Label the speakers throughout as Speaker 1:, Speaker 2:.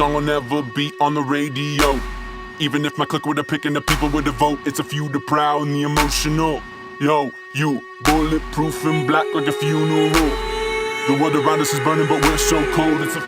Speaker 1: song will never be on the radio. Even if my clique were to pick and the people were to vote, it's a few the proud and the emotional. Yo, you, bulletproof and black like a funeral. The world around us is burning, but we're so cold. It's a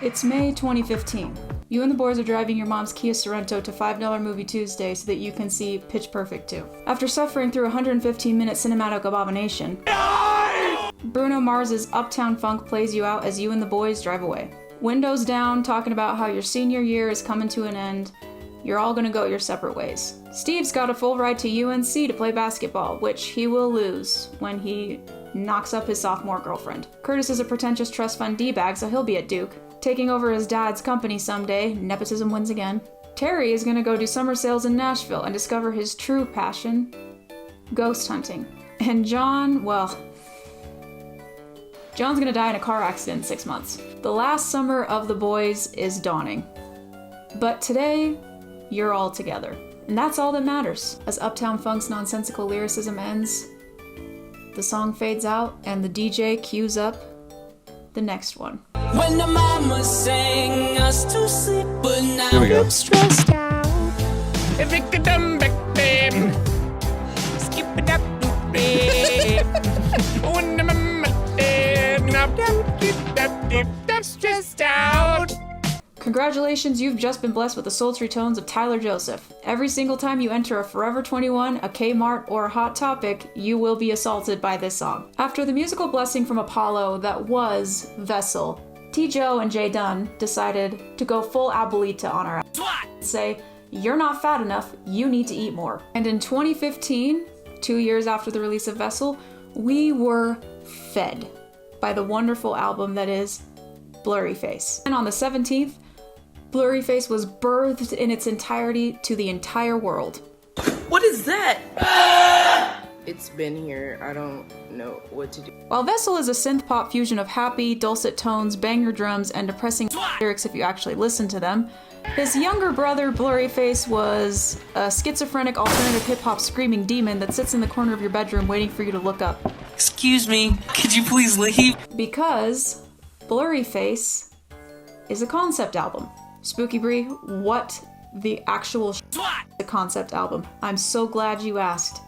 Speaker 2: It's May 2015. You and the boys are driving your mom's Kia Sorento to $5 Movie Tuesday so that you can see Pitch Perfect 2. After suffering through 115-minute cinematic abomination, Bruno Mars's Uptown Funk plays you out as you and the boys drive away. Windows down, talking about how your senior year is coming to an end. You're all gonna go your separate ways. Steve's got a full ride to UNC to play basketball, which he will lose when he knocks up his sophomore girlfriend. Curtis is a pretentious trust fund D-bag, so he'll be at Duke. Taking over his dad's company someday, nepotism wins again. Terry is gonna go do summer sales in Nashville and discover his true passion, ghost hunting. And John, well, John's gonna die in a car accident in 6 months. The last summer of the boys is dawning. But today, you're all together. And that's all that matters. As Uptown Funk's nonsensical lyricism ends, the song fades out and the DJ cues up the next one.
Speaker 3: When the mama sang us to sleep, but now I'm stressed out. Skip it up, babe. When the mama I'm stressed out.
Speaker 2: Congratulations, you've just been blessed with the sultry tones of Tyler Joseph. Every single time you enter a Forever 21, a Kmart, or a Hot Topic, you will be assaulted by this song. After the musical blessing from Apollo that was Vessel, T. Joe and Jay Dunn decided to go full Abuelita on our ass. Say, you're not fat enough, you need to eat more. And in 2015, 2 years after the release of Vessel, we were fed by the wonderful album that is BLURRYFACE. And on the 17th, BLURRYFACE was birthed in its entirety to the entire world.
Speaker 4: What is that? It's been here. I don't know what to do.
Speaker 2: While Vessel is a synth-pop fusion of happy, dulcet tones, banger drums, and depressing lyrics if you actually listen to them, his younger brother, BLURRYFACE, was a schizophrenic alternative hip-hop screaming demon that sits in the corner of your bedroom waiting for you to look up.
Speaker 3: Excuse me, could you please leave?
Speaker 2: Because BLURRYFACE is a concept album. Spooky Bree, what the actual the concept album? I'm so glad you asked.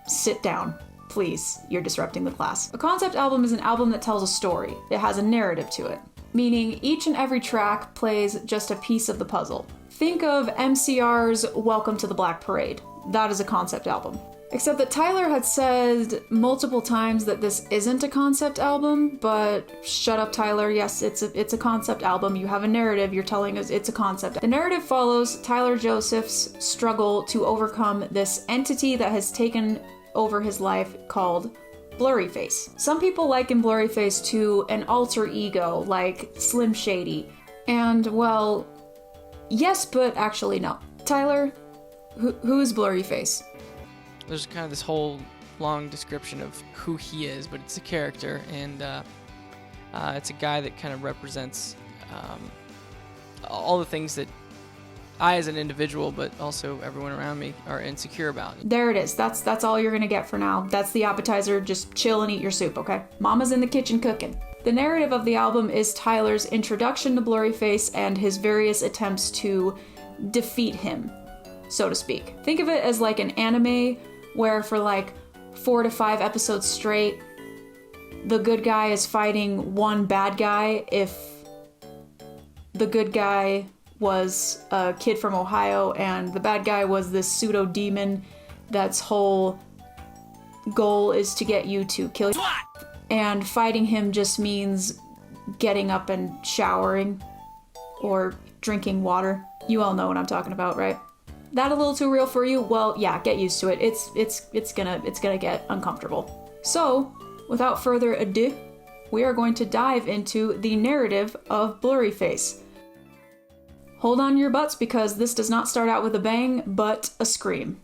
Speaker 2: Sit down, please. You're disrupting the class. A concept album is an album that tells a story. It has a narrative to it, meaning each and every track plays just a piece of the puzzle. Think of MCR's Welcome to the Black Parade. That is a concept album. Except that Tyler had said multiple times that this isn't a concept album, but shut up, Tyler. Yes, it's a concept album. You have a narrative. You're telling us it's a concept. The narrative follows Tyler Joseph's struggle to overcome this entity that has taken over his life called BLURRYFACE. Some people liken BLURRYFACE to an alter ego like Slim Shady. And, well, yes, but actually no. Tyler, who is BLURRYFACE?
Speaker 5: There's kind of this whole long description of who he is, but it's a character, and it's a guy that kind of represents all the things that I as an individual, but also everyone around me, are insecure about.
Speaker 2: There it is. That's all you're gonna get for now. That's the appetizer. Just chill and eat your soup, okay? Mama's in the kitchen cooking. The narrative of the album is Tyler's introduction to BLURRYFACE and his various attempts to defeat him, so to speak. Think of it as like an anime where for like 4 to 5 episodes straight, the good guy is fighting one bad guy if the good guy was a kid from Ohio and the bad guy was this pseudo demon that's whole goal is to get you to kill you. And fighting him just means getting up and showering or drinking water. You all know what I'm talking about, right? That a little too real for you? Well, yeah, get used to it. It's gonna get uncomfortable. So, without further ado, we are going to dive into the narrative of BLURRYFACE. Hold on to your butts because this does not start out with a bang, but a scream.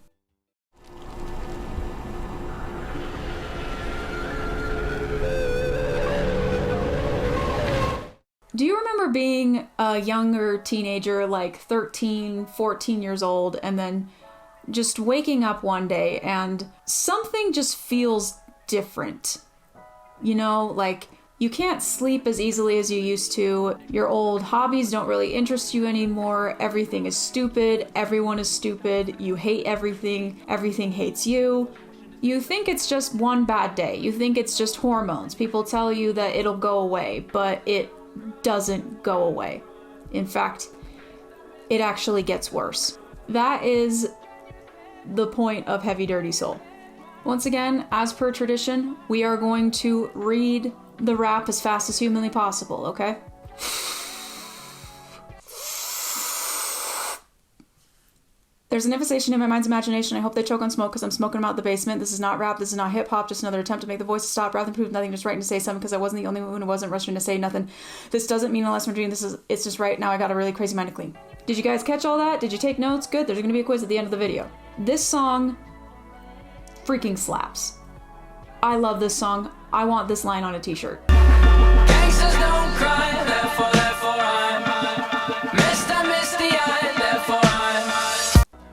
Speaker 2: Do you remember being a younger teenager, like 13, 14 years old, and then just waking up one day and something just feels different? You know, like you can't sleep as easily as you used to. Your old hobbies don't really interest you anymore. Everything is stupid. Everyone is stupid. You hate everything. Everything hates you. You think it's just one bad day. You think it's just hormones. People tell you that it'll go away, but it doesn't go away. In fact, it actually gets worse. That is the point of Heavydirtysoul. Once again, as per tradition, we are going to read the rap as fast as humanly possible, okay? There's an infestation in my mind's imagination. I hope they choke on smoke because I'm smoking them out the basement. This is not rap. This is not hip hop. Just another attempt to make the voices stop rather than prove nothing. Just writing to say something because I wasn't the only one who wasn't rushing to say nothing. This doesn't mean unless we're doing this. It's just right now. I got a really crazy mind to clean. Did you guys catch all that? Did you take notes? Good. There's going to be a quiz at the end of the video. This song freaking slaps. I love this song. I want this line on a t-shirt.
Speaker 3: Gangsters don't cry, therefore I'm misty-eyed, therefore I'm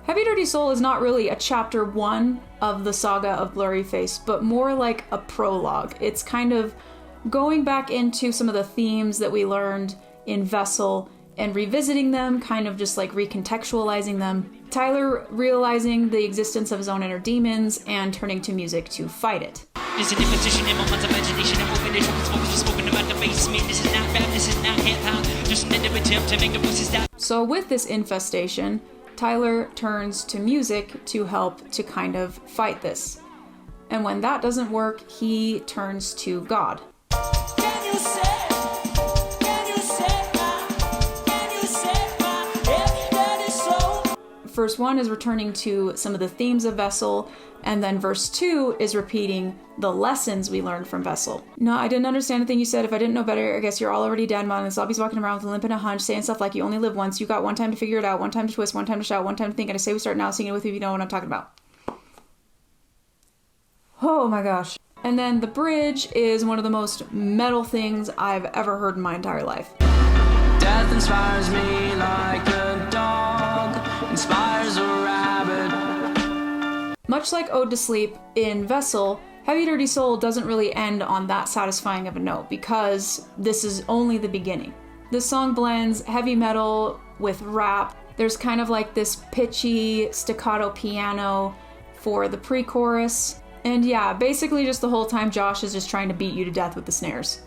Speaker 2: Heavydirtysoul is not really a chapter 1 of the saga of BLURRYFACE, but more like a prologue. It's kind of going back into some of the themes that we learned in Vessel and revisiting them, kind of just like recontextualizing them. Tyler realizing the existence of his own inner demons and turning to music to fight it.
Speaker 6: There's an imposition in my mind's imagination. I'm hoping there's spoken about the basement. This is not rap, this is not hip hop. Just an attempt to make the voices stop.
Speaker 2: So with this infestation, Tyler turns to music to help to kind of fight this. And when that doesn't work, he turns to God.
Speaker 3: Can you say Heavydirtysoul?
Speaker 2: Verse 1 is returning to some of the themes of Vessel, and then verse 2 is repeating the lessons we learned from Vessel. No, I didn't understand anything you said. If I didn't know better, I guess you're all already dead, man. The zombies walking around with a limp and a hunch, saying stuff like you only live once, you got one time to figure it out, one time to twist, one time to shout, one time to think, and I say we start now singing with you if you know what I'm talking about. Oh my gosh. And then the bridge is one of the most metal things I've ever heard in my entire life.
Speaker 3: Death inspires me like a dog inspires a rabbit.
Speaker 2: Much like Ode to Sleep in Vessel, Heavydirtysoul doesn't really end on that satisfying of a note because this is only the beginning. This song blends heavy metal with rap. There's kind of like this pitchy staccato piano for the pre-chorus. And yeah, basically just the whole time Josh is just trying to beat you to death with the snares.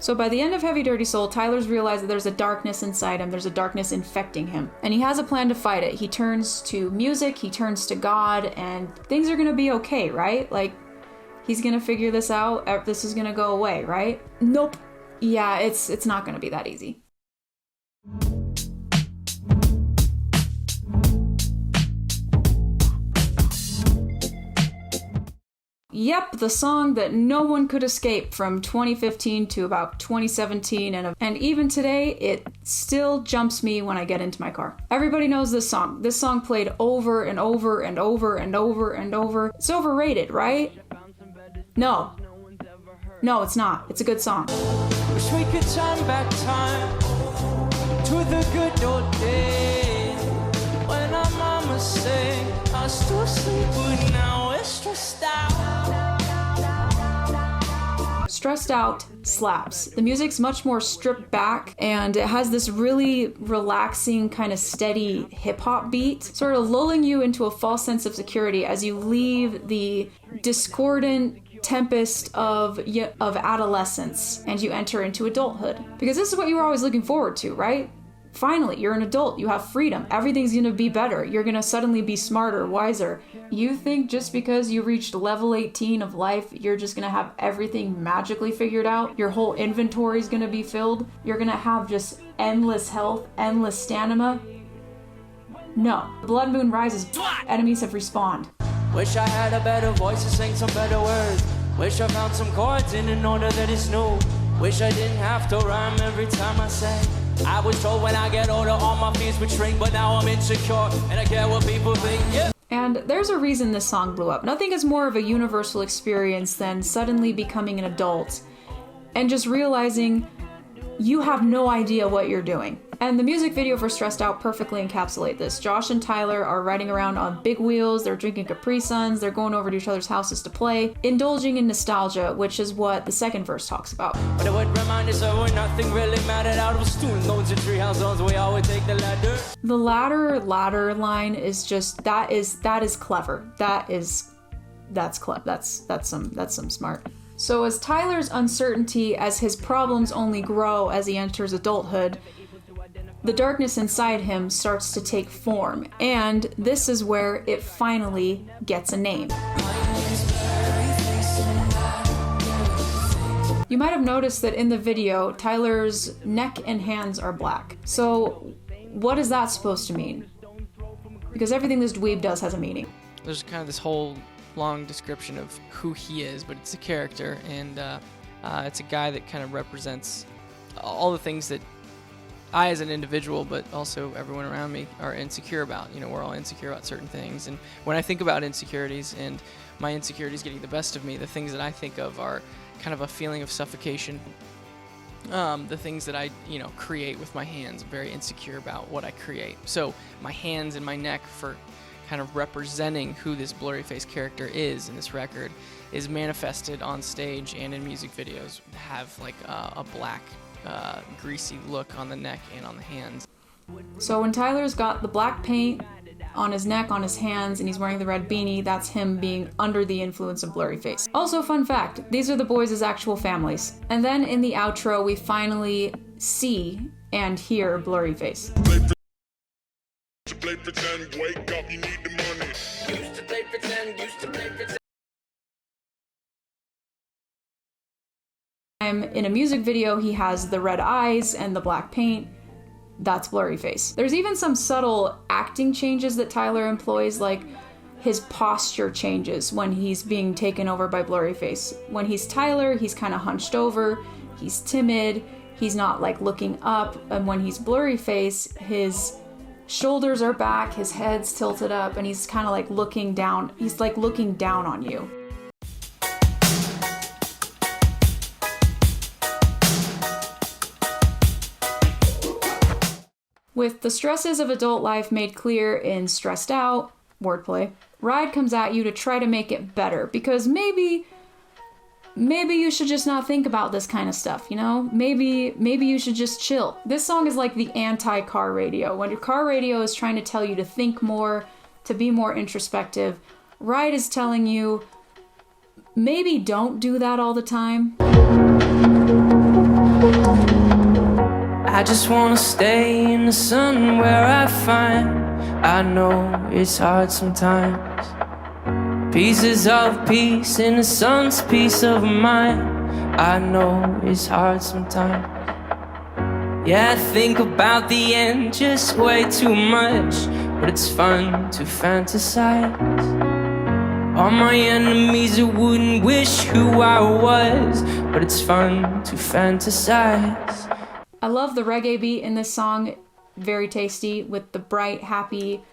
Speaker 2: So by the end of Heavydirtysoul, Tyler's realized that there's a darkness inside him, there's a darkness infecting him, and he has a plan to fight it. He turns to music, he turns to God, and things are gonna be okay, right? Like, he's gonna figure this out, this is gonna go away, right? Nope. Yeah, it's not gonna be that easy. Yep, the song that no one could escape from 2015 to about 2017, and even today, it still jumps me when I get into my car. Everybody knows this song. This song played over and over and over and over and over. It's overrated, right? No. No, it's not. It's a good song.
Speaker 3: Wish we could turn back time to the good old days when our mama sang us to sleep, but now we're stressed out.
Speaker 2: Stressed Out slaps. The music's much more stripped back and it has this really relaxing kind of steady hip-hop beat, sort of lulling you into a false sense of security as you leave the discordant tempest of adolescence and you enter into adulthood. Because this is what you were always looking forward to, right? Finally, you're an adult, you have freedom, everything's gonna be better, you're gonna suddenly be smarter, wiser. You think just because you reached level 18 of life, you're just gonna have everything magically figured out? Your whole inventory's gonna be filled? You're gonna have just endless health, endless stamina? No. Blood Moon rises, enemies have respawned.
Speaker 3: Wish I had a better voice to sing some better words. Wish I found some chords in an order that is new. Wish I didn't have to rhyme every time I sang. I was told when I get older all my fears would shrink, but now I'm insecure and I care what people think. Yeah.
Speaker 2: And there's a reason this song blew up. Nothing is more of a universal experience than suddenly becoming an adult and just realizing you have no idea what you're doing. And the music video for Stressed Out perfectly encapsulates this. Josh and Tyler are riding around on big wheels, they're drinking Capri Suns, they're going over to each other's houses to play, indulging in nostalgia, which is what the second verse talks about.
Speaker 3: But it would remind us of when nothing really mattered. Out of student loans and treehouse zones, we always take the ladder.
Speaker 2: The ladder line is just, that is clever. That's some smart. So as Tyler's uncertainty, as his problems only grow as he enters adulthood, the darkness inside him starts to take form, and this is where it finally gets a name. You might have noticed that in the video, Tyler's neck and hands are black. So what is that supposed to mean? Because everything this dweeb does has a meaning.
Speaker 5: There's kind of this whole long description of who he is, but it's a character, and it's a guy that kind of represents all the things that I as an individual, but also everyone around me, are insecure about. You know, we're all insecure about certain things, and when I think about insecurities and my insecurities getting the best of me, the things that I think of are kind of a feeling of suffocation. The things that I, create with my hands, I'm very insecure about what I create. So my hands and my neck, for kind of representing who this BLURRYFACE character is in this record, is manifested on stage and in music videos. Have like a black, greasy look on the neck and on the hands.
Speaker 2: So when Tyler's got the black paint on his neck, on his hands, and he's wearing the red beanie, that's him being under the influence of BLURRYFACE. Also, fun fact, these are the boys' actual families. And then in the outro, we finally see and hear BLURRYFACE.
Speaker 1: Play pretend, wake up, you need the money.
Speaker 3: Used to play pretend, used to play pretend.
Speaker 2: In a music video, he has the red eyes and the black paint. That's BLURRYFACE. There's even some subtle acting changes that Tyler employs, like his posture changes when he's being taken over by BLURRYFACE. When he's Tyler, he's kind of hunched over, he's timid, he's not like looking up, and when he's BLURRYFACE, his shoulders are back, his head's tilted up, and he's kind of like looking down. He's like looking down on you. With the stresses of adult life made clear in Stressed Out, wordplay, Ride comes at you to try to make it better, because maybe you should just not think about this kind of stuff, you know? Maybe you should just chill. This song is like the anti-car radio. When your car radio is trying to tell you to think more, to be more introspective, Ride is telling you, maybe don't do that all the time.
Speaker 3: I just wanna stay in the sun where I find I know it's hard sometimes. Pieces of peace in the sun's peace of mind. I know it's hard sometimes. Yeah, I think about the end just way too much, but it's fun to fantasize. All my enemies that wouldn't wish who I was, but it's fun to fantasize.
Speaker 2: I love the reggae beat in this song, very tasty, with the bright, happy,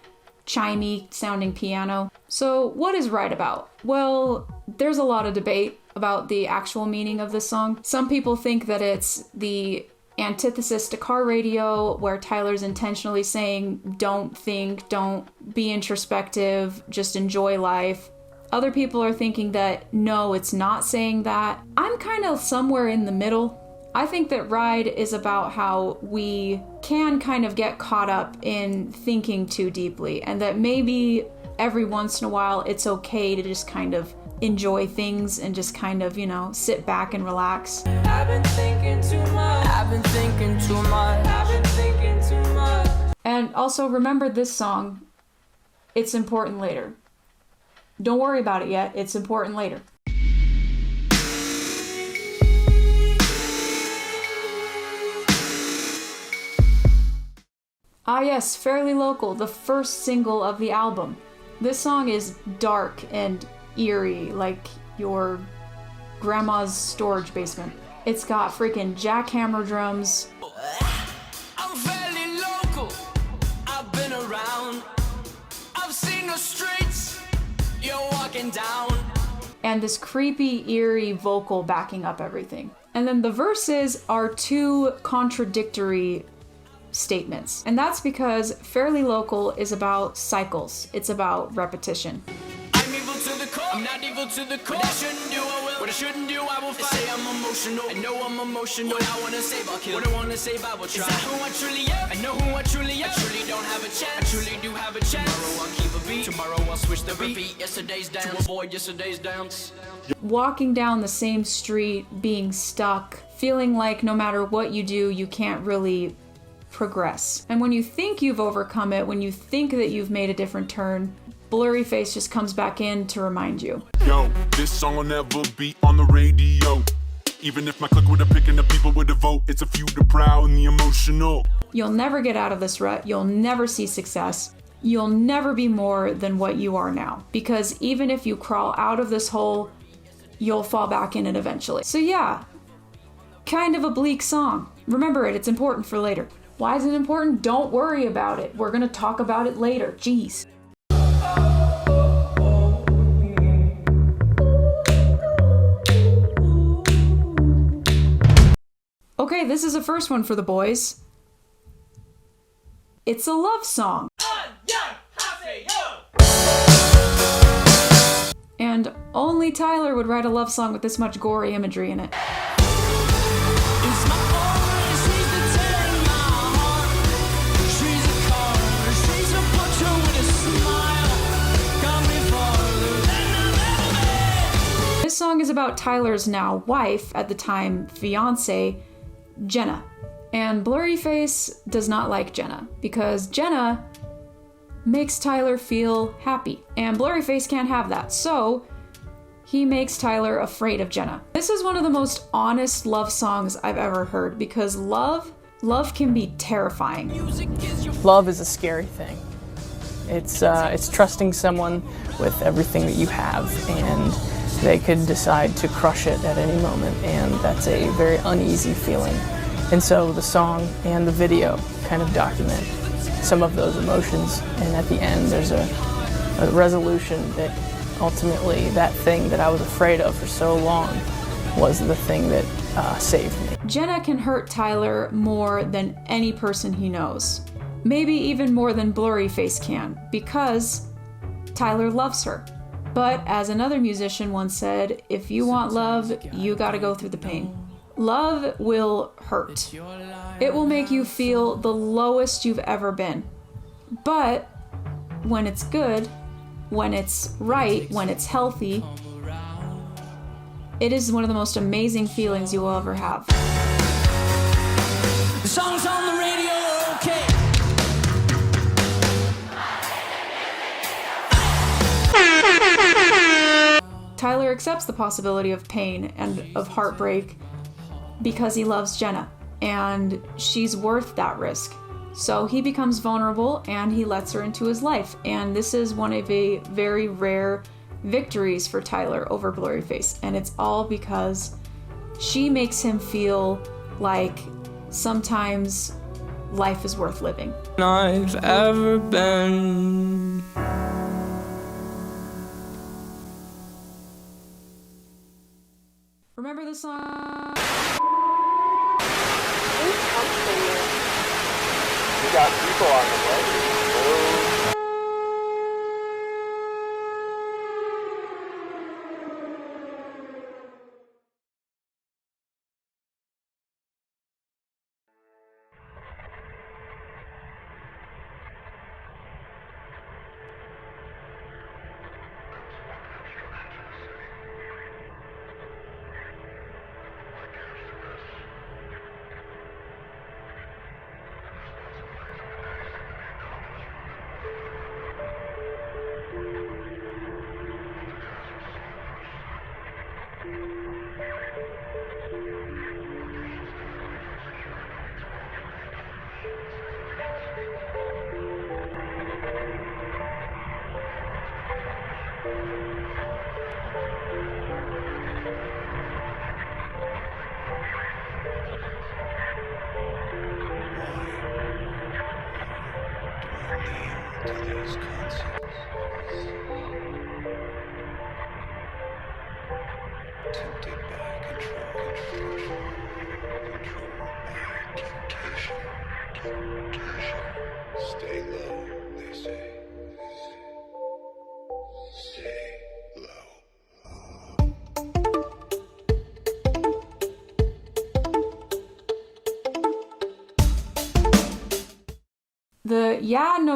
Speaker 2: chimey sounding piano. So what is Ride about? Well, there's a lot of debate about the actual meaning of this song. Some people think that it's the antithesis to car radio, where Tyler's intentionally saying, don't think, don't be introspective, just enjoy life. Other people are thinking that, no, it's not saying that. I'm kind of somewhere in the middle. I think that Ride is about how we can kind of get caught up in thinking too deeply, and that maybe every once in a while it's okay to just kind of enjoy things and just kind of, sit back and relax.
Speaker 3: I've been thinking too much. I've been thinking too much. I've been thinking too much.
Speaker 2: And also remember this song, it's important later. Don't worry about it yet, it's important later. Ah yes, Fairly Local, the first single of the album. This song is dark and eerie, like your grandma's storage basement. It's got freaking jackhammer drums.
Speaker 3: I'm fairly local. I've been around. I've seen the streets you're walking down.
Speaker 2: And this creepy, eerie vocal backing up everything. And then the verses are two contradictory statements. And that's because Fairly Local is about cycles. It's about repetition.
Speaker 3: I'm evil to the core, I'm not evil to the core. What I shouldn't do, I will. What I shouldn't do, I will fight. They say I'm emotional, I know I'm emotional. What I wanna save, I'll kill. What I wanna save, I will try. Is that who I truly am? I know who I truly am. I truly don't have a chance. I truly do have a chance. Tomorrow I'll keep a beat. Tomorrow I'll switch the beat. Repeat yesterday's dance to avoid yesterday's dance.
Speaker 2: Walking down the same street, being stuck, feeling like no matter what you do, you can't really progress. And when you think you've overcome it, when you think that you've made a different turn, BLURRYFACE just comes back in to remind you.
Speaker 1: Yo, this song will never be on the radio. Even if my clique with a pick and the people with a vote, it's a few the proud and the emotional.
Speaker 2: You'll never get out of this rut. You'll never see success. You'll never be more than what you are now. Because even if you crawl out of this hole, you'll fall back in it eventually. So yeah, kind of a bleak song. Remember it, it's important for later. Why is it important? Don't worry about it. We're gonna talk about it later. Jeez. Okay, this is a first one for the boys. It's a love song. And only Tyler would write a love song with this much gory imagery in it. This song is about Tyler's now wife, at the time fiance, Jenna. And BLURRYFACE does not like Jenna because Jenna makes Tyler feel happy. And BLURRYFACE can't have that, so he makes Tyler afraid of Jenna. This is one of the most honest love songs I've ever heard because love can be terrifying.
Speaker 5: Love is a scary thing. It's trusting someone with everything that you have, and they could decide to crush it at any moment, and that's a very uneasy feeling. And so the song and the video kind of document some of those emotions, and at the end there's a resolution that ultimately that thing that I was afraid of for so long was the thing that saved me.
Speaker 2: Jenna can hurt Tyler more than any person he knows. Maybe even more than BLURRYFACE can, because Tyler loves her. But as another musician once said, if you want love, you gotta go through the pain. Love will hurt. It will make you feel the lowest you've ever been. But when it's good, when it's right, when it's healthy, it is one of the most amazing feelings you will ever have.
Speaker 3: The songs on the radio are okay.
Speaker 2: Tyler accepts the possibility of pain and of heartbreak because he loves Jenna, and she's worth that risk. So he becomes vulnerable and he lets her into his life, and this is one of a very rare victories for Tyler over BLURRYFACE, and it's all because she makes him feel like sometimes life is worth living.
Speaker 3: I've ever been.
Speaker 2: Remember the song?
Speaker 7: We got people on the way.
Speaker 8: These concepts. Stay low, they say. Stay low.
Speaker 2: The yeah, no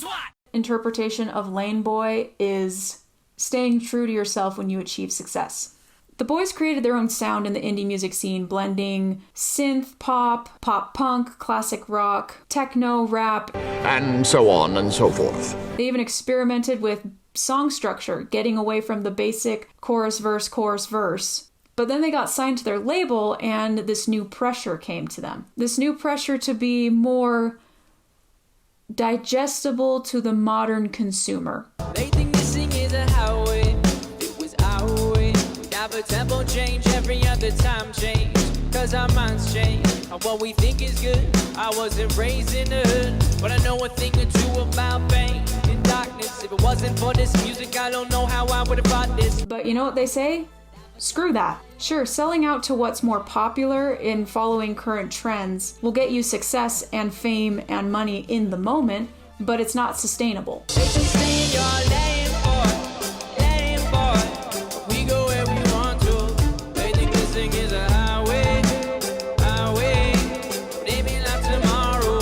Speaker 2: interpretation of Lane Boy is staying true to yourself when you achieve success. The boys created their own sound in the indie music scene, blending synth, pop, pop punk, classic rock, techno, rap,
Speaker 9: and so on and so forth.
Speaker 2: They even experimented with song structure, getting away from the basic chorus, verse. But then they got signed to their label, and this new pressure came to them. This new pressure to be more digestible to the modern consumer.
Speaker 3: They think this thing is a highway. It was our way. We have a tempo change every other time change. Cause our minds change. And what we think is good. I wasn't raised in the hood, but I know a thing or two about pain and darkness. If it wasn't for this music, I don't know how I would have bought this.
Speaker 2: But you know what they say? Screw that. Sure, selling out to what's more popular in following current trends will get you success and fame and money in the moment, but it's not sustainable.
Speaker 3: They keep saying you're lame boy. We go where we want to. They think this thing is a highway. They may not tomorrow.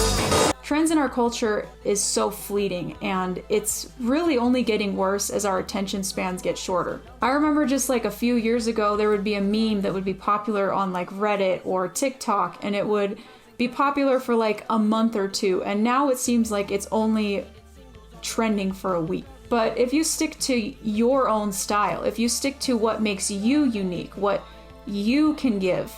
Speaker 2: Trends in our culture is so fleeting, and it's really only getting worse as our attention spans get shorter. I remember just like a few years ago, there would be a meme that would be popular on like Reddit or TikTok, and it would be popular for like a month or two, and now it seems like it's only trending for a week. But if you stick to your own style, if you stick to what makes you unique, what you can give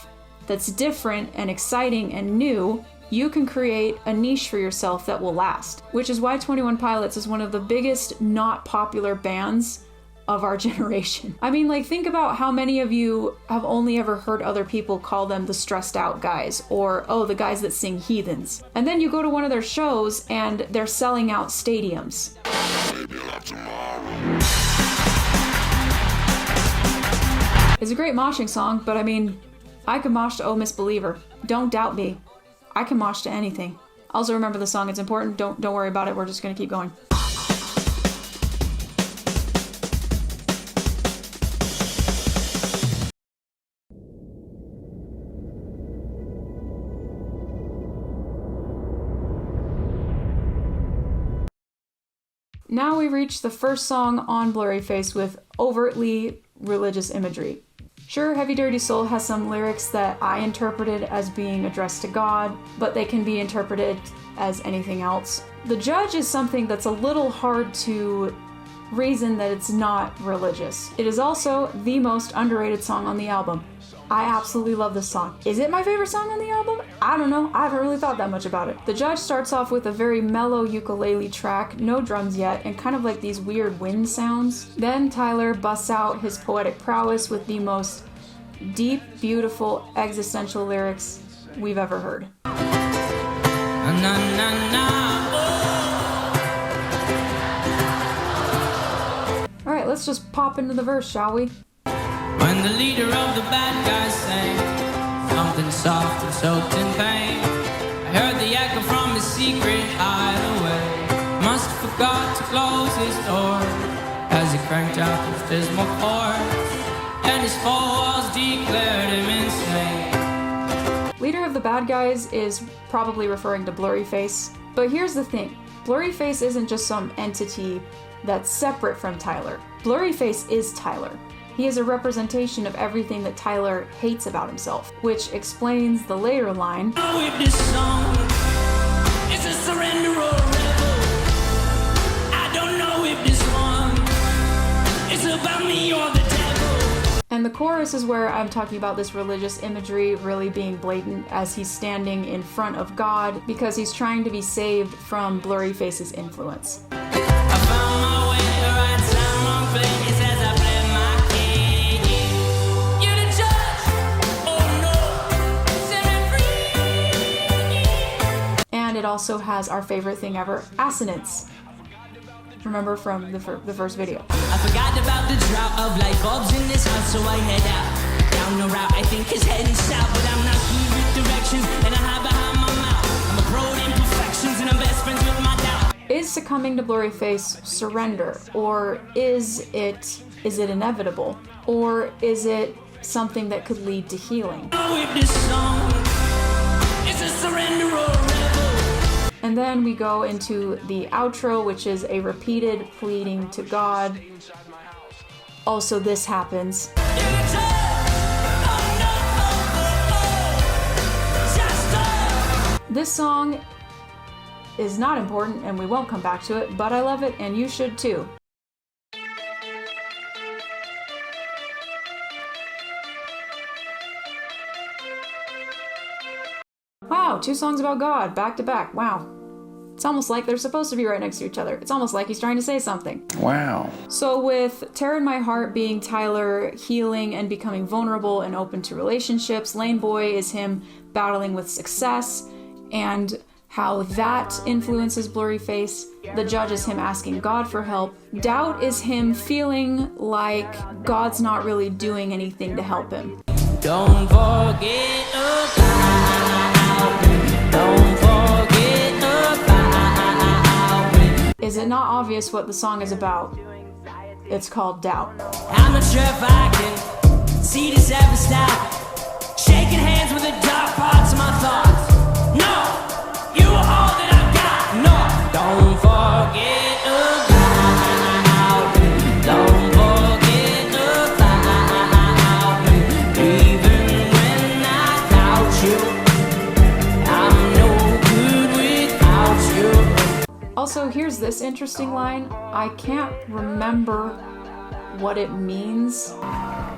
Speaker 2: that's different and exciting and new, you can create a niche for yourself that will last. Which is why 21 Pilots is one of the biggest not popular bands of our generation. I mean, like, think about how many of you have only ever heard other people call them the stressed out guys, or, oh, the guys that sing Heathens. And then you go to one of their shows and they're selling out stadiums. It's a great moshing song, but I mean, I could mosh to Oh Miss Believer. Don't doubt me. I can mosh to anything. Also remember the song, it's important. Don't worry about it. We're just gonna keep going. Now we reach the first song on BLURRYFACE with overtly religious imagery. Sure, Heavydirtysoul has some lyrics that I interpreted as being addressed to God, but they can be interpreted as anything else. The Judge is something that's a little hard to reason that it's not religious. It is also the most underrated song on the album. I absolutely love this song. Is it my favorite song on the album? I don't know. I haven't really thought that much about it. The Judge starts off with a very mellow ukulele track, no drums yet, and kind of like these weird wind sounds. Then Tyler busts out his poetic prowess with the most deep, beautiful, existential lyrics we've ever heard. Alright, let's just pop into the verse, shall we?
Speaker 3: When the leader of the bad guys sang something soft and soaked in pain, I heard the echo from his secret hideaway. Must have forgot to close his door as he cranked out his dismal chords, and his four walls declared him insane.
Speaker 2: Leader of the bad guys is probably referring to BLURRYFACE, but here's the thing. BLURRYFACE isn't just some entity that's separate from Tyler. BLURRYFACE is Tyler. He is a representation of everything that Tyler hates about himself, which explains the later line.
Speaker 3: If this song is a surrender or a rebel, I don't know if this one is about me or the devil.
Speaker 2: And the chorus is where I'm talking about this religious imagery really being blatant as he's standing in front of God because he's trying to be saved from BLURRYFACE's influence.
Speaker 3: I found my way to the right time, wrong place as I play my game. You're the judge, oh no, set me free.
Speaker 2: And it also has our favorite thing ever, assonance. Remember from the first video.
Speaker 3: I forgot about the drought of light bulbs in this house, so I head out down the route I think is heading south, but I'm not here directions, and I hide behind my mouth. I'm a pro at imperfections, and I'm best friends with my doubt.
Speaker 2: Is succumbing to Blurryface surrender? Or is it inevitable? Or is it something that could lead to healing?
Speaker 3: With this song, it's a surrender or a rebel.
Speaker 2: And then we go into the outro, which is a repeated pleading to God. Also, this happens. This song is not important, and we won't come back to it, but I love it, and you should too. Wow, 2 songs about God, back to back. Wow. It's almost like they're supposed to be right next to each other. It's almost like he's trying to say something.
Speaker 10: Wow.
Speaker 2: So with Tear in My Heart being Tyler healing and becoming vulnerable and open to relationships, Lane Boy is him battling with success, and how that influences Blurryface. The Judge is him asking God for help. Doubt is him feeling like God's not really doing anything to help him.
Speaker 3: Don't forget about me. Don't forget about me.
Speaker 2: Is it not obvious what the song is about? It's called Doubt.
Speaker 3: I'm not sure if I can see this ever stop. Shaking hands with the dark parts of my thoughts. No, you are all that I've got. No, don't forget about me. Don't forget about me. Even when I doubt you, I'm no good without you.
Speaker 2: Also, here's this interesting line. I can't remember what it means.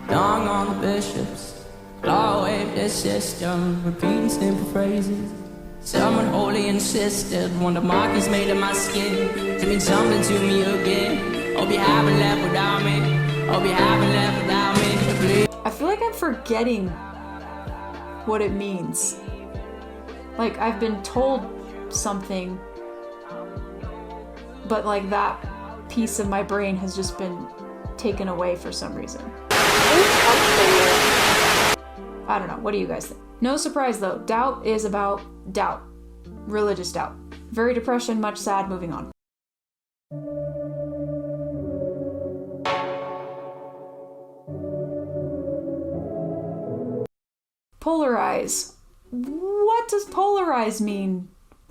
Speaker 3: Dong on the bishops, law away their system, repeating simple phrases. Someone wholly insisted, when the mark is made of my skin, to mean something to me again. Hope you haven't left without me. Hope you haven't left without me. Please.
Speaker 2: I feel like I'm forgetting what it means. Like, I've been told something, but like that piece of my brain has just been taken away for some reason. I don't know. What do you guys think? No surprise though. Doubt is about doubt. Religious doubt. Very depression, much sad, moving on. Polarize. What does polarize mean?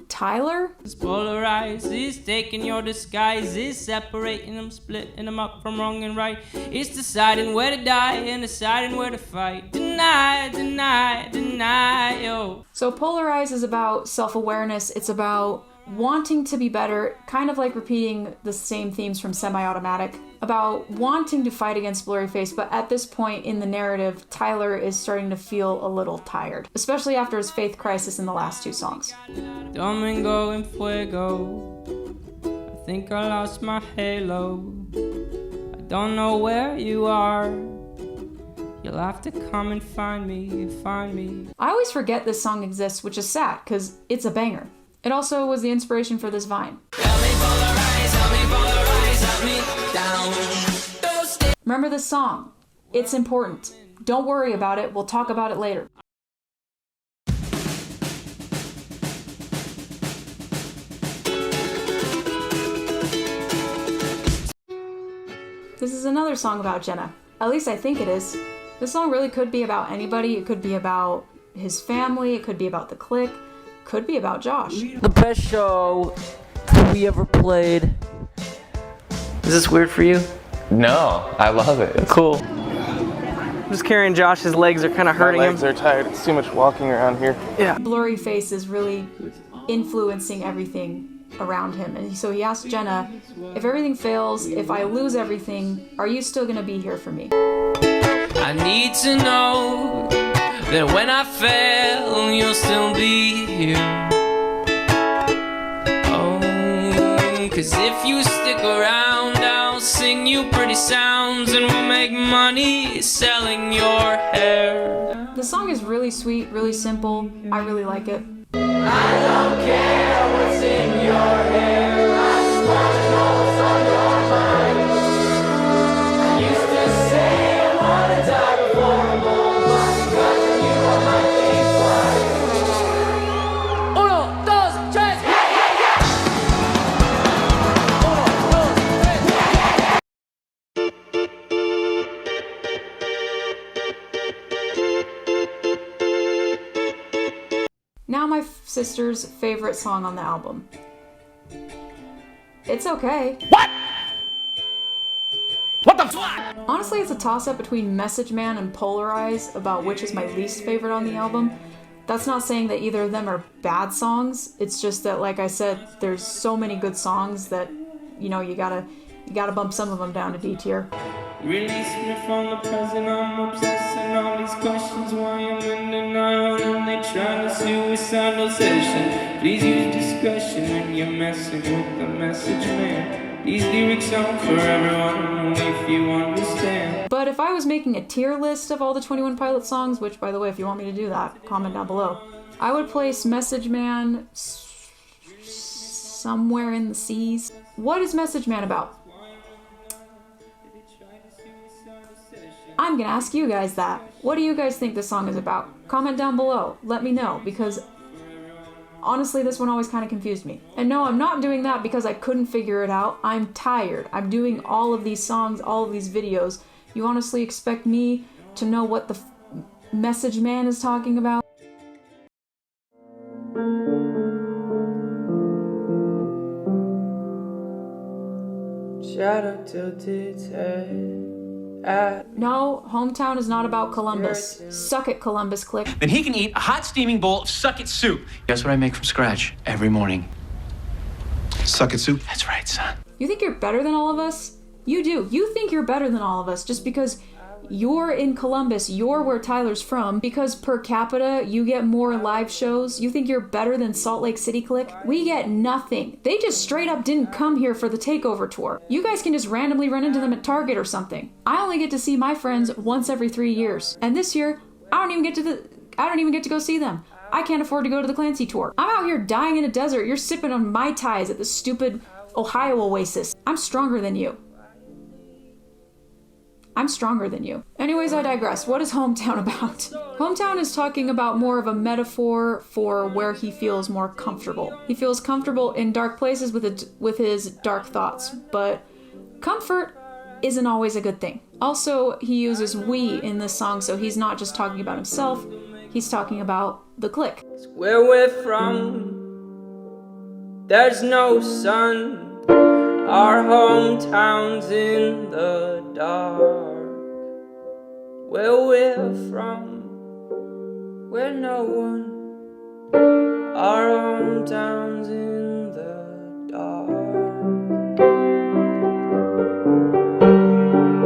Speaker 2: Tyler?
Speaker 3: It's polarized, it's taking your disguises, separating them, splitting them up from wrong and right. It's deciding where to die and deciding where to fight. Deny, deny, deny, yo.
Speaker 2: So polarize is about self-awareness. It's about wanting to be better, kind of like repeating the same themes from Semi-Automatic, about wanting to fight against Blurryface, but at this point in the narrative, Tyler is starting to feel a little tired, especially after his faith crisis in the last 2 songs.
Speaker 3: Domingo and Fuego, I think I lost my halo. I don't know where you are. You'll have to come and find me, find me.
Speaker 2: I always forget this song exists, which is sad, because it's a banger. It also was the inspiration for this Vine. Remember this song. It's important. Don't worry about it. We'll talk about it later. This is another song about Jenna. At least I think it is. This song really could be about anybody. It could be about his family. It could be about the clique. Could be about Josh.
Speaker 11: The best show that we ever played. Is this weird for you?
Speaker 12: No, I love it.
Speaker 11: Cool. I'm just carrying Josh. His legs are kind of hurting him.
Speaker 7: My legs are tired. It's too much walking around here.
Speaker 11: Yeah.
Speaker 2: Blurryface is really influencing everything around him. And so he asked Jenna, if everything fails, if I lose everything, are you still gonna be here for me?
Speaker 3: I need to know that when I fail, you'll still be here. Oh, 'cause if you stick around, I'll sing you pretty sounds and we'll make money selling your hair.
Speaker 2: The song is really sweet, really simple. I really like it.
Speaker 3: I don't care what's in your hair. I just wanna know what's on your mind. I used to say I wanna die before I'm old. But you are my baseline.
Speaker 2: Now my sister's favorite song on the album. It's okay.
Speaker 3: What? What the fuck?
Speaker 2: Honestly, it's a toss-up between Message Man and Polarize about which is my least favorite on the album. That's not saying that either of them are bad songs. It's just that, like I said, there's so many good songs that, you know, you gotta bump some of them down to D tier.
Speaker 3: Release me from the present, I'm obsessing all these questions. Why I'm in denial and they trying to suicidal session. Please use discretion when you're messing with the message man. These lyrics aren't for everyone, if you understand.
Speaker 2: But if I was making a tier list of all the 21 Pilots songs, which, by the way, if you want me to do that, comment down below, I would place Message Man somewhere in the C's. What is Message Man about? I'm gonna ask you guys that. What do you guys think this song is about? Comment down below. Let me know, because honestly, this one always kind of confused me. And no, I'm not doing that because I couldn't figure it out. I'm tired. I'm doing all of these songs, all of these videos. You honestly expect me to know what the Message Man is talking about?
Speaker 3: Shadow tilted head.
Speaker 2: No, Hometown is not about Columbus. Suck it, Columbus Click.
Speaker 10: Then he can eat a hot steaming bowl of suck-it soup. Guess what I make from scratch every morning? Suck-it soup? That's right, son.
Speaker 2: You think you're better than all of us? You do. You think you're better than all of us just because you're in Columbus, you're where Tyler's from, because per capita you get more live shows. You think you're better than Salt Lake City Click? We get nothing. They just straight up didn't come here for the takeover tour. You guys can just randomly run into them at Target or something. I only get to see my friends once every 3 years. And this year, I don't even get to go see them. I can't afford to go to the Clancy tour. I'm out here dying in a desert. You're sipping on Mai Tais at the stupid Ohio Oasis. I'm stronger than you. I'm stronger than you. Anyways, I digress. What is Hometown about? Hometown is talking about more of a metaphor for where he feels more comfortable. He feels comfortable in dark places with his dark thoughts, but comfort isn't always a good thing. Also, he uses we in this song, so he's not just talking about himself, he's talking about the clique.
Speaker 3: Where we're from, there's no sun. Our hometown's in the dark. Where we're from, we're no one. Our hometown's in the dark.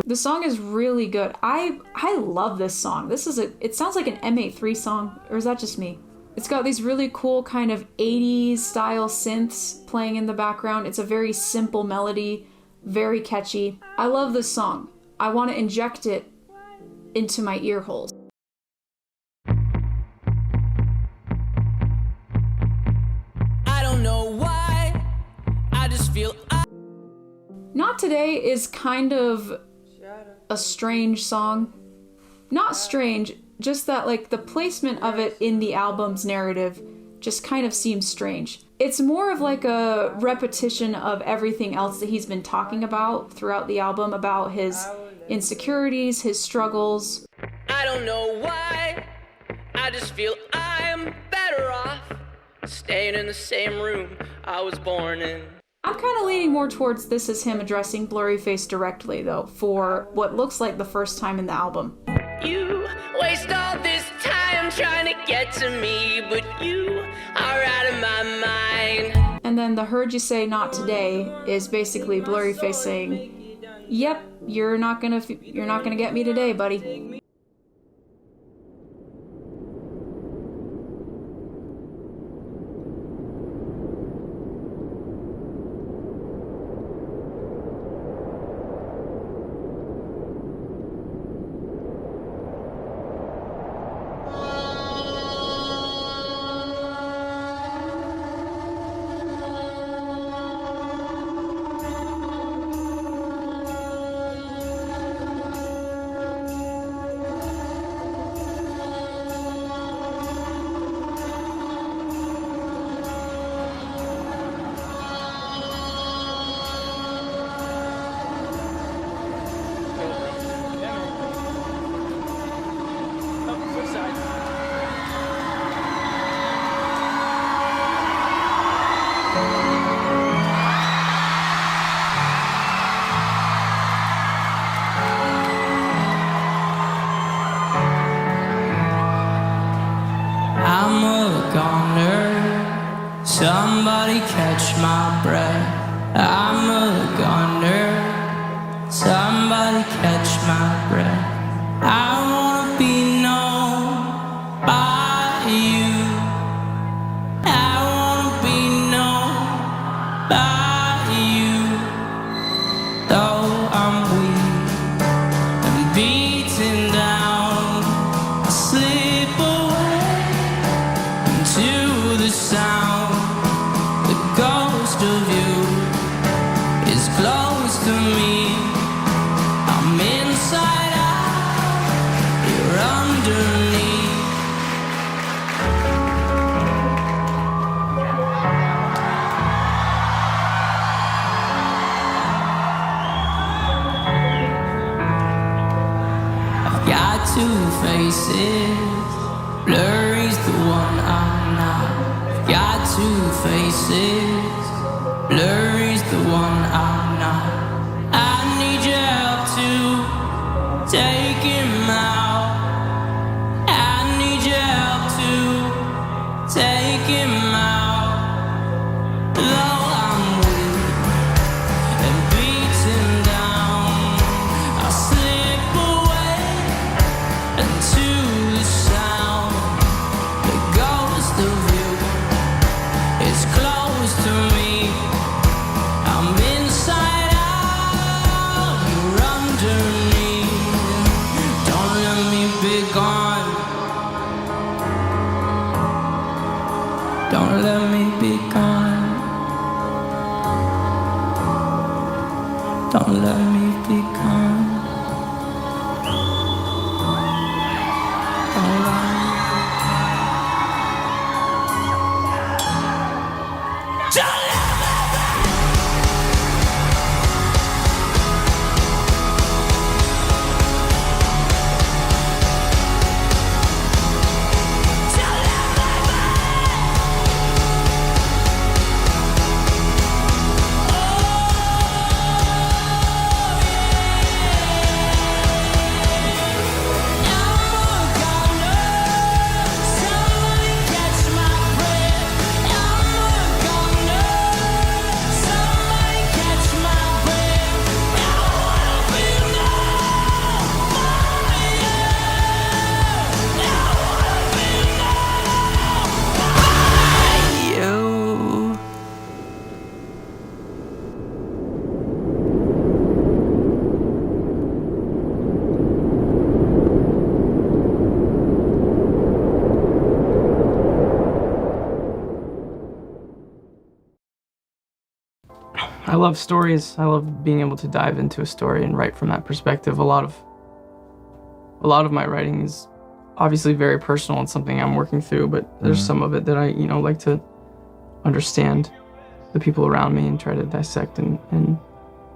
Speaker 2: The song is really good. I love this song. It sounds like an M83 song, or is that just me? It's got these really cool kind of 80s style synths playing in the background. It's a very simple melody, very catchy. I love this song. I want to inject it into my ear holes.
Speaker 3: I don't know why, I just feel
Speaker 2: Not Today is kind of a strange song. Not strange, just that like the placement of it in the album's narrative just kind of seems strange. It's more of like a repetition of everything else that he's been talking about throughout the album, about his insecurities, his struggles.
Speaker 3: I don't know why, I just feel I'm better off staying in the same room I was born in.
Speaker 2: I'm kind of leaning more towards this as him addressing Blurryface directly, though, for what looks like the first time in the album.
Speaker 3: You waste all this time trying to get to me, but you are out of my mind.
Speaker 2: And then the Heard You Say Not Today is basically Blurryface saying, yep, you're not gonna get me today, buddy.
Speaker 3: two faces. Blurry's the one I'm not. Got two faces. Blurry's the one I'm not. I need your help to take him out. I need your help to take him out. Though I'm weak and beaten down, I'll slip away into the sound. The ghost of you is close to me. I'm inside out, you're underneath. Don't let me be gone. Don't let me be gone. Don't let me be gone. Don't let me. Don't let
Speaker 5: I love stories. I love being able to dive into a story and write from that perspective. A lot of my writing is obviously very personal and something I'm working through, but there's some of it that I, like to understand the people around me and try to dissect and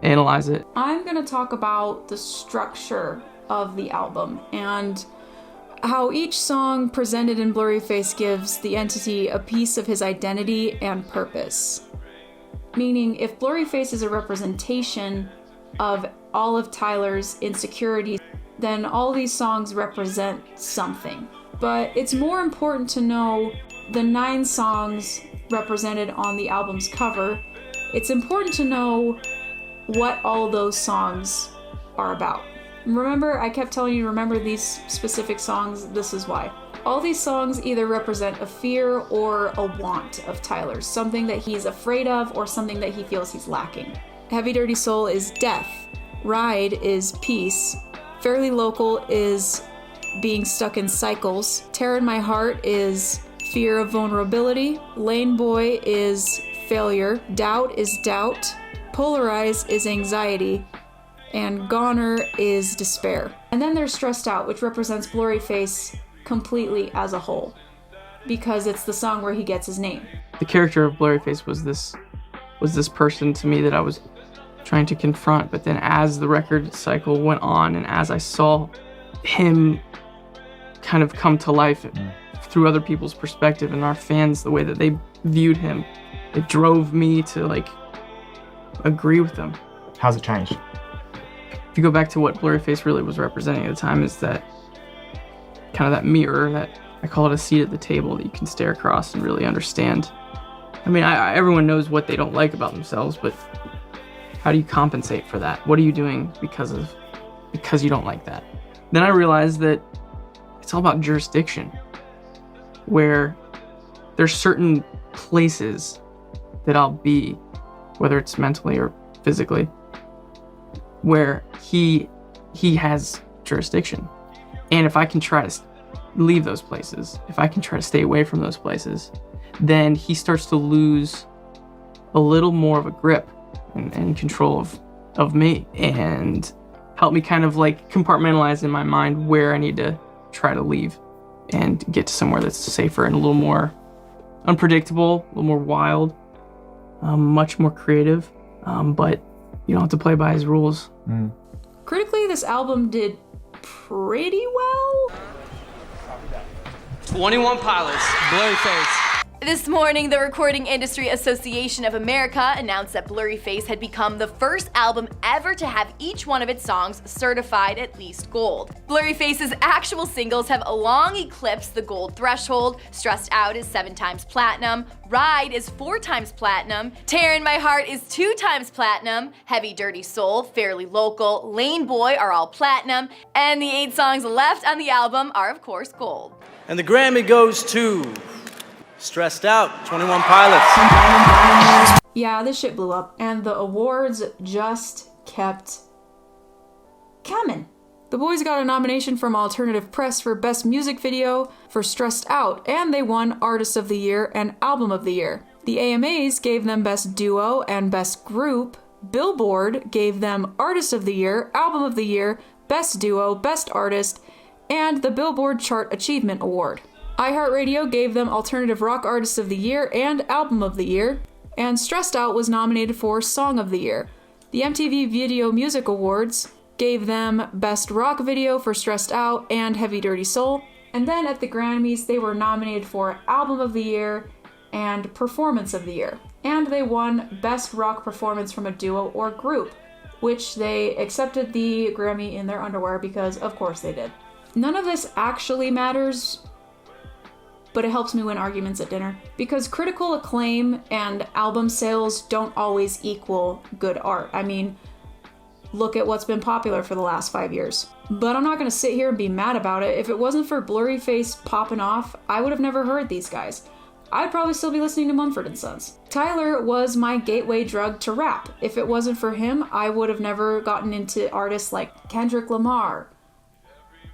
Speaker 5: analyze it.
Speaker 2: I'm gonna talk about the structure of the album and how each song presented in BLURRYFACE gives the entity a piece of his identity and purpose. Meaning, if BLURRYFACE is a representation of all of Tyler's insecurities, then all these songs represent something. But it's more important to know the 9 songs represented on the album's cover. It's important to know what all those songs are about. Remember, I kept telling you to remember these specific songs. This is why. All these songs either represent a fear or a want of Tyler's, something that he's afraid of or something that he feels he's lacking. Heavydirtysoul is death. Ride is peace. Fairly Local is being stuck in cycles. Tear in My Heart is fear of vulnerability. Lane Boy is failure. Doubt is doubt. Polarize is anxiety. And Goner is despair. And then there's Stressed Out, which represents BLURRYFACE completely as a whole, because it's the song where he gets his name.
Speaker 5: The character of BLURRYFACE was this person to me that I was trying to confront, but then as the record cycle went on and as I saw him kind of come to life through other people's perspective and our fans, the way that they viewed him, it drove me to agree with them.
Speaker 13: How's it changed?
Speaker 5: If you go back to what BLURRYFACE really was representing at the time, is that kind of that mirror, that I call it a seat at the table that you can stare across and really understand. I mean, everyone knows what they don't like about themselves, but how do you compensate for that? What are you doing because you don't like that? Then I realized that it's all about jurisdiction, where there's certain places that I'll be, whether it's mentally or physically, where he has jurisdiction. And if I can try to leave those places, if I can try to stay away from those places, then he starts to lose a little more of a grip and control of me, and help me kind of compartmentalize in my mind where I need to try to leave and get to somewhere that's safer and a little more unpredictable, a little more wild, much more creative, but you don't have to play by his rules.
Speaker 2: Critically, this album did pretty well.
Speaker 3: 21 Pilots, BLURRYFACE.
Speaker 13: This morning, the Recording Industry Association of America announced that BLURRYFACE had become the first album ever to have each one of its songs certified at least gold. BLURRYFACE's actual singles have long eclipsed the gold threshold. Stressed Out is 7 times platinum, Ride is 4 times platinum, Tear in My Heart is 2 times platinum, Heavydirtysoul, Fairly Local, Lane Boy are all platinum, and the 8 songs left on the album are of course gold.
Speaker 3: And the Grammy goes to Stressed Out, 21 Pilots.
Speaker 2: Yeah, this shit blew up, and the awards just kept coming. The boys got a nomination from Alternative Press for Best Music Video for Stressed Out, and they won Artist of the Year and Album of the Year. The AMAs gave them Best Duo and Best Group. Billboard gave them Artist of the Year, Album of the Year, Best Duo, Best Artist, and the Billboard Chart Achievement Award. iHeartRadio gave them Alternative Rock Artist of the Year and Album of the Year, and Stressed Out was nominated for Song of the Year. The MTV Video Music Awards gave them Best Rock Video for Stressed Out and Heavydirtysoul, and then at the Grammys they were nominated for Album of the Year and Performance of the Year. And they won Best Rock Performance from a Duo or Group, which they accepted the Grammy in their underwear because of course they did. None of this actually matters, but it helps me win arguments at dinner. Because critical acclaim and album sales don't always equal good art. I mean, look at what's been popular for the last 5 years. But I'm not gonna sit here and be mad about it. If it wasn't for BLURRYFACE popping off, I would have never heard these guys. I'd probably still be listening to Mumford & Sons. Tyler was my gateway drug to rap. If it wasn't for him, I would have never gotten into artists like Kendrick Lamar,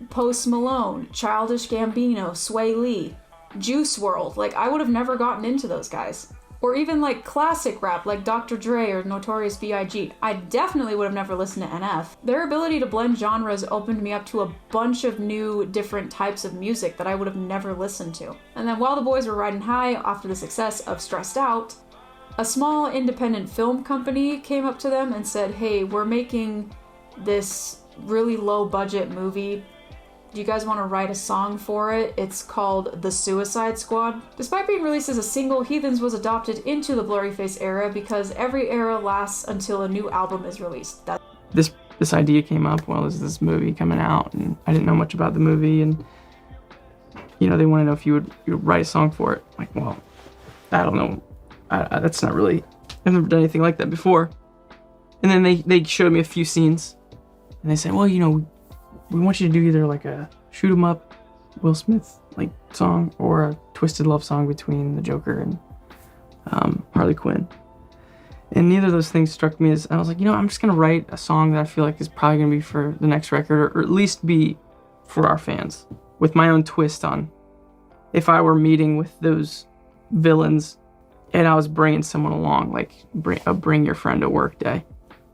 Speaker 2: Post Malone, Childish Gambino, Sway Lee, Juice WRLD. Like, I would have never gotten into those guys. Or even like classic rap like Dr. Dre or Notorious B.I.G. I definitely would have never listened to NF. Their ability to blend genres opened me up to a bunch of new different types of music that I would have never listened to. And then while the boys were riding high after the success of Stressed Out, a small independent film company came up to them and said, hey, we're making this really low budget movie. Do you guys want to write a song for it? It's called The Suicide Squad. Despite being released as a single, Heathens was adopted into the BLURRYFACE era because every era lasts until a new album is released.
Speaker 11: This idea came up while there's this movie coming out, and I didn't know much about the movie, and you know, they want to know if you would write a song for it. Like, well, I don't know. That's not really, I've never done anything like that before. And then they showed me a few scenes, and they said, well, you know, we want you to do either like a shoot 'em up Will Smith like song or a twisted love song between the Joker and Harley Quinn. And neither of those things struck me as, I was like, you know, I'm just gonna write a song that I feel like is probably gonna be for the next record, or at least be for our fans, with my own twist on if I were meeting with those villains and I was bringing someone along, like bring your friend to work day.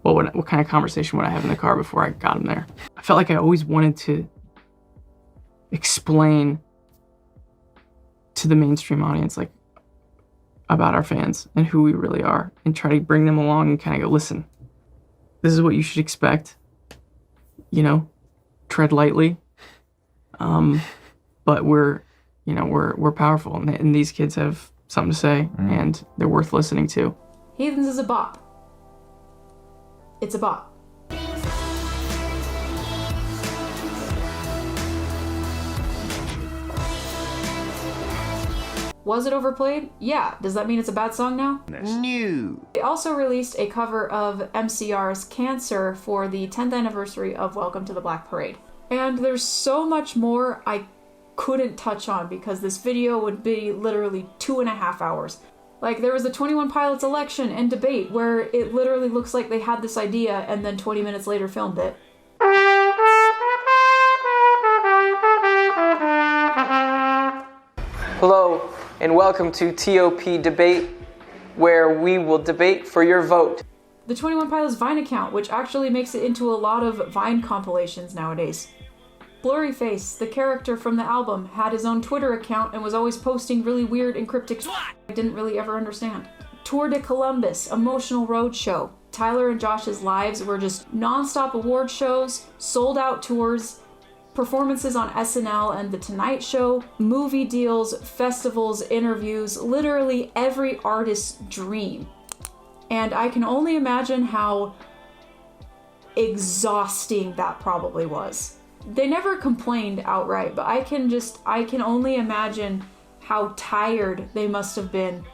Speaker 11: What kind of conversation would I have in the car before I got him there? I felt like I always wanted to explain to the mainstream audience, like, about our fans and who we really are, and try to bring them along and kind of go, listen, this is what you should expect. You know, tread lightly. But we're powerful, and these kids have something to say, and they're worth listening to.
Speaker 2: Heathens is a bop. It's a bop. Was it overplayed? Yeah. Does that mean it's a bad song now?
Speaker 14: No.
Speaker 2: They also released a cover of MCR's Cancer for the 10th anniversary of Welcome to the Black Parade. And there's so much more I couldn't touch on because this video would be literally 2.5 hours. Like, there was the 21 Pilots election and debate where it literally looks like they had this idea and then 20 minutes later filmed it.
Speaker 5: Hello, and welcome to TOP Debate, where we will debate for your vote.
Speaker 2: The 21 Pilots Vine account, which actually makes it into a lot of Vine compilations nowadays. BLURRYFACE, the character from the album, had his own Twitter account and was always posting really weird and cryptic shit I didn't really ever understand. Tour de Columbus, Emotional Roadshow. Tyler and Josh's lives were just non-stop award shows, sold out tours, Performances on SNL and The Tonight Show, movie deals, festivals, interviews, literally every artist's dream. And I can only imagine how exhausting that probably was. They never complained outright, but I can only imagine how tired they must have been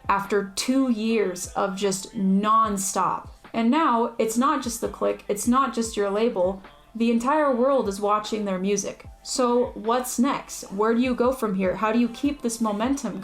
Speaker 2: after 2 years of just non-stop. And now, it's not just the clique, it's not just your label, the entire world is watching their music. So what's next? Where do you go from here? How do you keep this momentum?